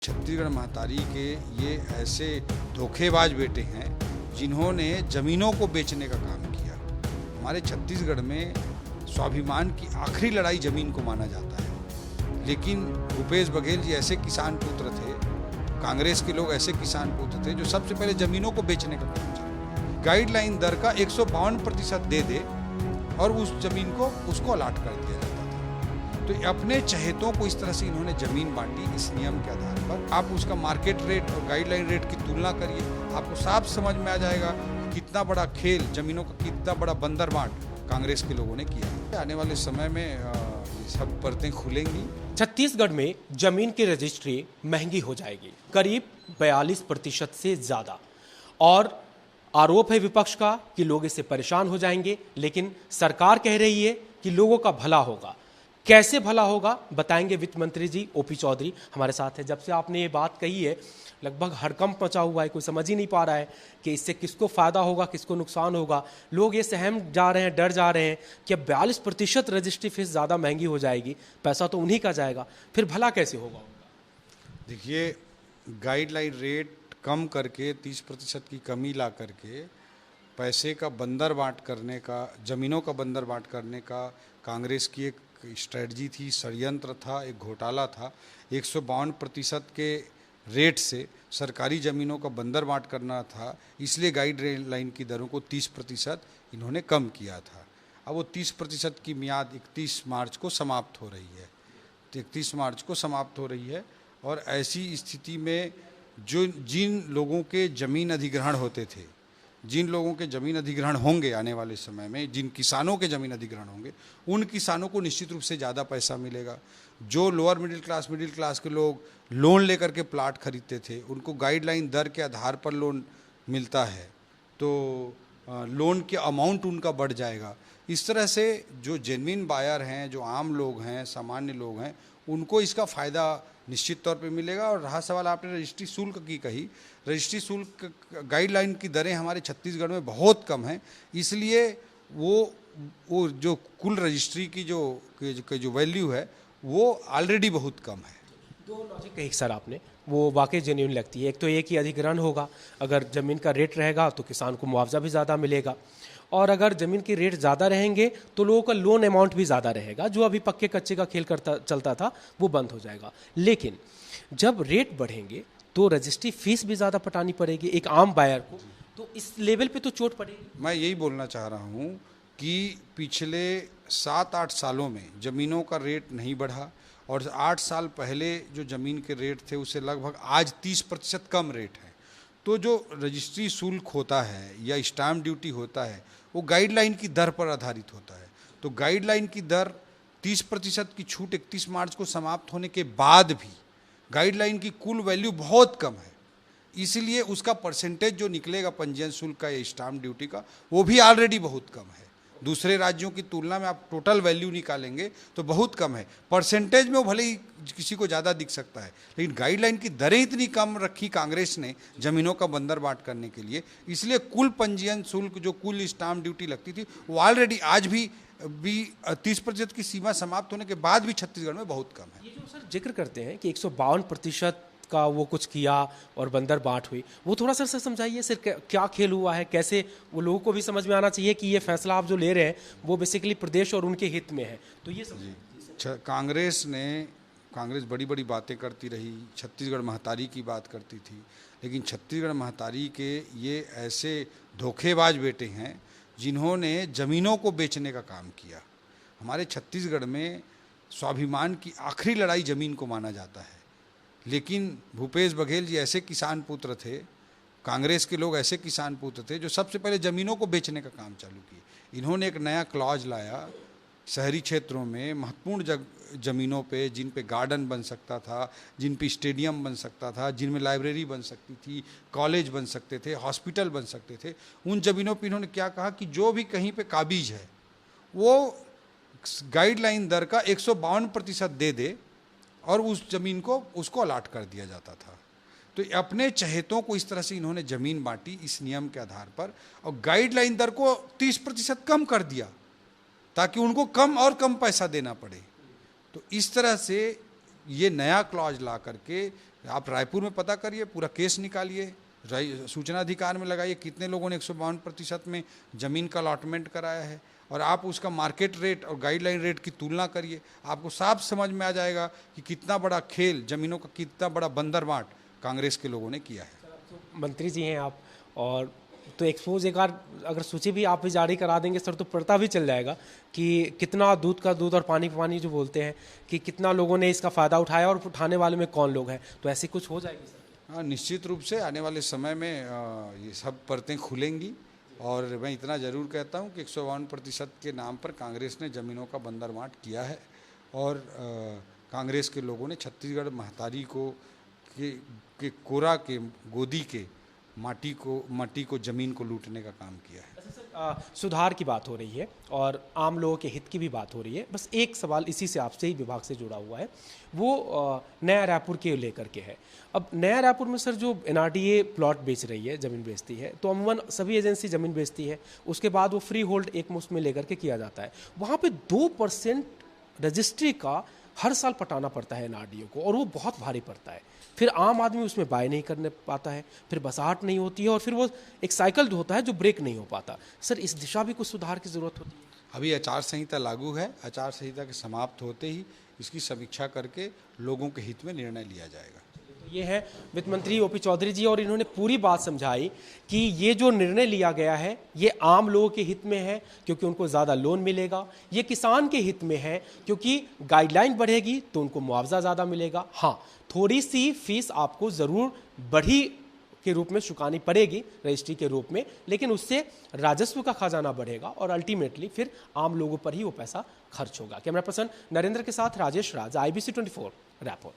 छत्तीसगढ़ महतारी के ये ऐसे धोखेबाज बेटे हैं जिन्होंने ज़मीनों को बेचने का काम किया। हमारे छत्तीसगढ़ में स्वाभिमान की आखिरी लड़ाई ज़मीन को माना जाता है, लेकिन भूपेश बघेल जी ऐसे किसान पुत्र थे, कांग्रेस के लोग ऐसे किसान पुत्र थे जो सबसे पहले ज़मीनों को बेचने का काम किया। गाइडलाइन दर का 152% दे दे और उस ज़मीन को उसको अलाट कर दिया जाता था। तो अपने चहेतों को इस तरह से इन्होंने ज़मीन बांटी इस नियम के आधार पर। आप उसका मार्केट रेट और गाइडलाइन रेट की तुलना करिए, आपको साफ समझ में आ जाएगा कि कितना बड़ा खेल, ज़मीनों का कितना बड़ा बंदर बांट कांग्रेस के लोगों ने किया। आने वाले समय में ये सब परतें खुलेंगी। छत्तीसगढ़ में जमीन की रजिस्ट्री महंगी हो जाएगी, करीब 42% से ज्यादा। और आरोप है विपक्ष का कि लोग इससे परेशान हो जाएंगे, लेकिन सरकार कह रही है कि लोगों का भला होगा। कैसे भला होगा बताएंगे वित्त मंत्री जी ओपी चौधरी हमारे साथ है। जब से आपने ये बात कही है लगभग हड़कंप मचा हुआ है, कोई समझ ही नहीं पा रहा है कि इससे किसको फायदा होगा, किसको नुकसान होगा। लोग ये सहम जा रहे हैं, डर जा रहे हैं कि अब 42% रजिस्ट्री फीस ज़्यादा महंगी हो जाएगी, पैसा तो उन्हीं का जाएगा, फिर भला कैसे होगा। देखिए, गाइडलाइन रेट कम करके 30% की कमी ला करके पैसे का बंदर बांट करने का, ज़मीनों का बंदर बांट करने का कांग्रेस की एक स्ट्रेटजी थी, षड्यंत्र था, एक घोटाला था। 152% के रेट से सरकारी ज़मीनों का बंदर बांट करना था, इसलिए गाइडलाइन की दरों को 30% इन्होंने कम किया था। अब वो 30% की मियाद 31 मार्च को समाप्त हो रही है, 31 मार्च को समाप्त हो रही है। और ऐसी स्थिति में जिन लोगों के ज़मीन अधिग्रहण होते थे, जिन लोगों के ज़मीन अधिग्रहण होंगे आने वाले समय में, जिन किसानों के ज़मीन अधिग्रहण होंगे, उन किसानों को निश्चित रूप से ज़्यादा पैसा मिलेगा। जो लोअर मिडिल क्लास के लोग लोन लेकर के प्लाट खरीदते थे, उनको गाइडलाइन दर के आधार पर लोन मिलता है, तो लोन के अमाउंट उनका बढ़ जाएगा। इस तरह से जो जेन्युइन बायर हैं, जो आम लोग हैं, सामान्य लोग हैं, उनको इसका फ़ायदा निश्चित तौर पे मिलेगा। और रहा सवाल आपने रजिस्ट्री शुल्क की कही, रजिस्ट्री शुल्क गाइडलाइन की दरें हमारे छत्तीसगढ़ में बहुत कम हैं, इसलिए वो जो कुल रजिस्ट्री की जो वैल्यू है वो ऑलरेडी बहुत कम है। दो लॉजिक कही सर आपने, वो वाकई जेन्युइन लगती है। एक तो ये कि अधिग्रहण होगा, अगर ज़मीन का रेट रहेगा तो किसान को मुआवजा भी ज़्यादा मिलेगा, और अगर ज़मीन के रेट ज़्यादा रहेंगे तो लोगों का लोन अमाउंट भी ज़्यादा रहेगा। जो अभी पक्के कच्चे का खेल चलता था वो बंद हो जाएगा। लेकिन जब रेट बढ़ेंगे तो रजिस्ट्री फीस भी ज़्यादा पटानी पड़ेगी एक आम बायर को, तो इस लेवल पे तो चोट पड़ेगी। मैं यही बोलना चाह रहा हूँ कि पिछले 7-8 सालों में ज़मीनों का रेट नहीं बढ़ा, और 8 साल पहले जो ज़मीन के रेट थे उससे लगभग आज 30% कम रेट है। तो जो रजिस्ट्री शुल्क होता है या स्टाम्प ड्यूटी होता है वो गाइडलाइन की दर पर आधारित होता है। तो गाइडलाइन की दर 30% की छूट 31 मार्च को समाप्त होने के बाद भी गाइडलाइन की कुल वैल्यू बहुत कम है, इसलिए उसका परसेंटेज जो निकलेगा पंजीयन शुल्क का या स्टाम्प ड्यूटी का, वो भी ऑलरेडी बहुत कम है। दूसरे राज्यों की तुलना में आप टोटल वैल्यू निकालेंगे तो बहुत कम है। परसेंटेज में वो भले ही किसी को ज़्यादा दिख सकता है, लेकिन गाइडलाइन की दरें इतनी कम रखी कांग्रेस ने ज़मीनों का बंदर बांट करने के लिए, इसलिए कुल पंजीयन शुल्क, जो कुल स्टाम्प ड्यूटी लगती थी, वो ऑलरेडी आज भी 30% की सीमा समाप्त होने के बाद भी छत्तीसगढ़ में बहुत कम है। ये जो सर जिक्र करते हैं कि 152% का वो कुछ किया और बंदर बांट हुई, वो थोड़ा सर समझाइए सर, क्या खेल हुआ है, कैसे वो लोगों को भी समझ में आना चाहिए कि ये फैसला आप जो ले रहे हैं वो बेसिकली प्रदेश और उनके हित में है। तो ये कांग्रेस बड़ी बड़ी बातें करती रही, छत्तीसगढ़ महतारी की बात करती थी, लेकिन छत्तीसगढ़ महतारी के ये ऐसे धोखेबाज बेटे हैं जिन्होंने ज़मीनों को बेचने का काम किया। हमारे छत्तीसगढ़ में स्वाभिमान की आखिरी लड़ाई ज़मीन को माना जाता है, लेकिन भूपेश बघेल जी ऐसे किसान पुत्र थे, कांग्रेस के लोग ऐसे किसान पुत्र थे जो सबसे पहले ज़मीनों को बेचने का काम चालू किए। इन्होंने एक नया क्लॉज लाया, शहरी क्षेत्रों में महत्वपूर्ण ज़मीनों पे, जिन पे गार्डन बन सकता था, जिन पे स्टेडियम बन सकता था, जिनमें लाइब्रेरी बन सकती थी, कॉलेज बन सकते थे, हॉस्पिटल बन सकते थे, उन ज़मीनों पे इन्होंने क्या कहा कि जो भी कहीं पे काबिज है वो गाइडलाइन दर का 152% दे दे और उस ज़मीन को उसको अलाट कर दिया जाता था। तो अपने चहेतों को इस तरह से इन्होंने ज़मीन बांटी इस नियम के आधार पर, और गाइडलाइन दर को 30% कम कर दिया ताकि उनको कम और कम पैसा देना पड़े। तो इस तरह से ये नया क्लॉज ला करके आप रायपुर में पता करिए, पूरा केस निकालिए, सूचना अधिकार में लगाइए कितने लोगों ने 152% में ज़मीन का अलॉटमेंट कराया है, और आप उसका मार्केट रेट और गाइडलाइन रेट की तुलना करिए। आपको साफ समझ में आ जाएगा कि कितना बड़ा खेल, ज़मीनों का कितना बड़ा बंदरबांट कांग्रेस के लोगों ने किया है। मंत्री जी हैं आप, और तो एक्सपोज एक बार अगर सूची भी आप भी जारी करा देंगे सर, तो पता भी चल जाएगा कि कितना दूध का दूध और पानी का पानी जो बोलते हैं, कि कितना लोगों ने इसका फ़ायदा उठाया और उठाने वाले में कौन लोग हैं। तो ऐसी कुछ हो जाएगी सर? हाँ, निश्चित रूप से आने वाले समय में ये सब परतें खुलेंगी, और मैं इतना ज़रूर कहता हूँ कि 152% के नाम पर कांग्रेस ने ज़मीनों का बंदरबांट किया है, और कांग्रेस के लोगों ने छत्तीसगढ़ महतारी को के कोरा के गोदी के माटी को ज़मीन को लूटने का काम किया है। सुधार की बात हो रही है और आम लोगों के हित की भी बात हो रही है। बस एक सवाल इसी से आपसे ही विभाग से जुड़ा हुआ है, वो नया रायपुर के लेकर के है। अब नया रायपुर में सर जो एनआरडीए प्लॉट बेच रही है, ज़मीन बेचती है, तो अमूमन सभी एजेंसी ज़मीन बेचती है, उसके बाद वो फ्री होल्ड एक मुश्त में लेकर के किया जाता है। वहाँ पे 2% रजिस्ट्री का हर साल पटाना पड़ता है एनआरडीए को, और वो बहुत भारी पड़ता है। फिर आम आदमी उसमें बाय नहीं करने पाता है, फिर बसाहट नहीं होती है, और फिर वो एक साइकिल जो होता है जो ब्रेक नहीं हो पाता। सर इस दिशा भी कुछ सुधार की ज़रूरत होती है। अभी आचार संहिता लागू है, आचार संहिता के समाप्त होते ही इसकी समीक्षा करके लोगों के हित में निर्णय लिया जाएगा। तो ये है वित्त मंत्री ओपी चौधरी जी, और इन्होंने पूरी बात समझाई कि ये जो निर्णय लिया गया है ये आम लोगों के हित में है, क्योंकि उनको ज़्यादा लोन मिलेगा। ये किसान के हित में है, क्योंकि गाइडलाइन बढ़ेगी तो उनको मुआवजा ज़्यादा मिलेगा। हाँ, थोड़ी सी फीस आपको ज़रूर बढ़ी के रूप में चुकानी पड़ेगी रजिस्ट्री के रूप में, लेकिन उससे राजस्व का खजाना बढ़ेगा और अल्टीमेटली फिर आम लोगों पर ही वो पैसा खर्च होगा। कैमरा पर्सन नरेंद्र के साथ राजेश राज, IBC 24 रायपुर।